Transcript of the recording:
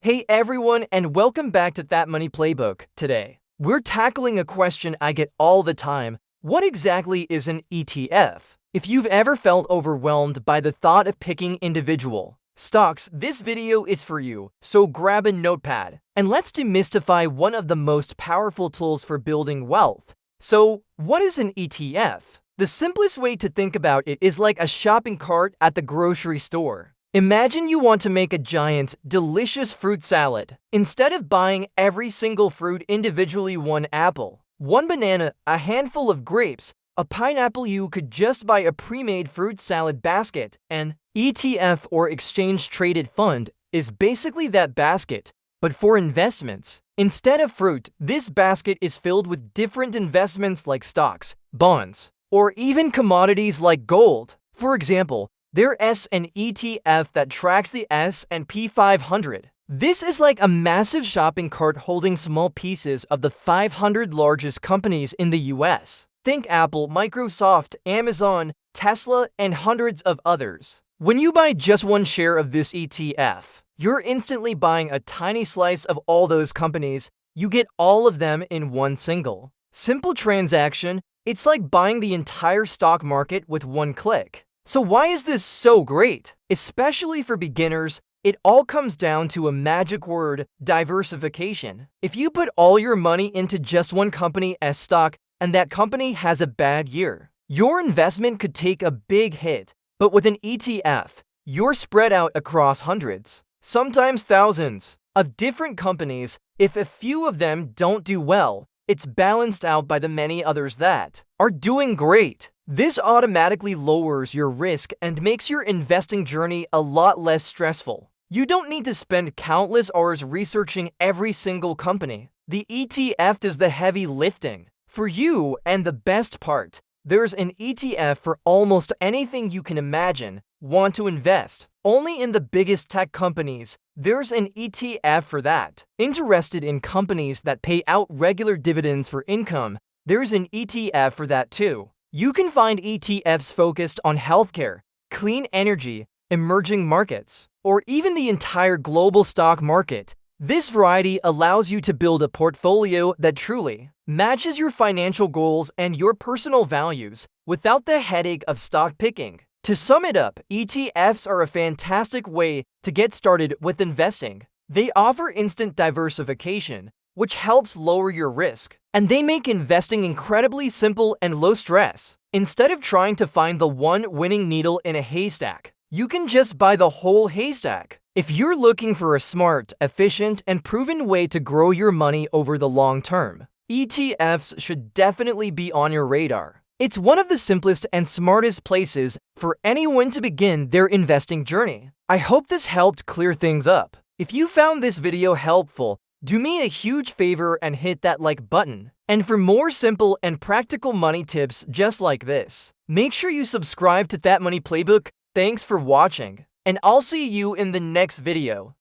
Hey everyone, and welcome back to That Money Playbook. Today, we're tackling a question I get all the time. What exactly is an ETF? If you've ever felt overwhelmed by the thought of picking individual stocks, this video is for you. So grab a notepad and let's demystify one of the most powerful tools for building wealth. So, what is an ETF? The simplest way to think about it is like a shopping cart at the grocery store. Imagine you want to make a giant, delicious fruit salad. Instead of buying every single fruit individually, one apple, one banana, a handful of grapes, a pineapple, you could just buy a pre-made fruit salad basket. An ETF, or exchange-traded fund, is basically that basket, but for investments. Instead of fruit, this basket is filled with different investments like stocks, bonds, or even commodities like gold. For example, there's an ETF that tracks the S&P 500. This is like a massive shopping cart holding small pieces of the 500 largest companies in the US. Think Apple, Microsoft, Amazon, Tesla, and hundreds of others. When you buy just one share of this ETF, you're instantly buying a tiny slice of all those companies. You get all of them in one single, simple transaction. It's like buying the entire stock market with one click. So why is this so great? Especially for beginners, it all comes down to a magic word: diversification. If you put all your money into just one company as stock and that company has a bad year, your investment could take a big hit. But with an ETF, you're spread out across hundreds, sometimes thousands, of different companies. If a few of them don't do well, it's balanced out by the many others that are doing great. This automatically lowers your risk and makes your investing journey a lot less stressful. You don't need to spend countless hours researching every single company. The ETF does the heavy lifting for you, and the best part, there's an ETF for almost anything you can imagine. Want to invest only in the biggest tech companies? There's an ETF for that. Interested in companies that pay out regular dividends for income? There's an ETF for that too. You can find ETFs focused on healthcare, clean energy, emerging markets, or even the entire global stock market. This variety allows you to build a portfolio that truly matches your financial goals and your personal values without the headache of stock picking. To sum it up, ETFs are a fantastic way to get started with investing. They offer instant diversification, which helps lower your risk, and they make investing incredibly simple and low stress. Instead of trying to find the one winning needle in a haystack, you can just buy the whole haystack. If you're looking for a smart, efficient, and proven way to grow your money over the long term, ETFs should definitely be on your radar. It's one of the simplest and smartest places for anyone to begin their investing journey. I hope this helped clear things up. If you found this video helpful, do me a huge favor and hit that like button. And for more simple and practical money tips just like this, make sure you subscribe to That Money Playbook. Thanks for watching, and I'll see you in the next video.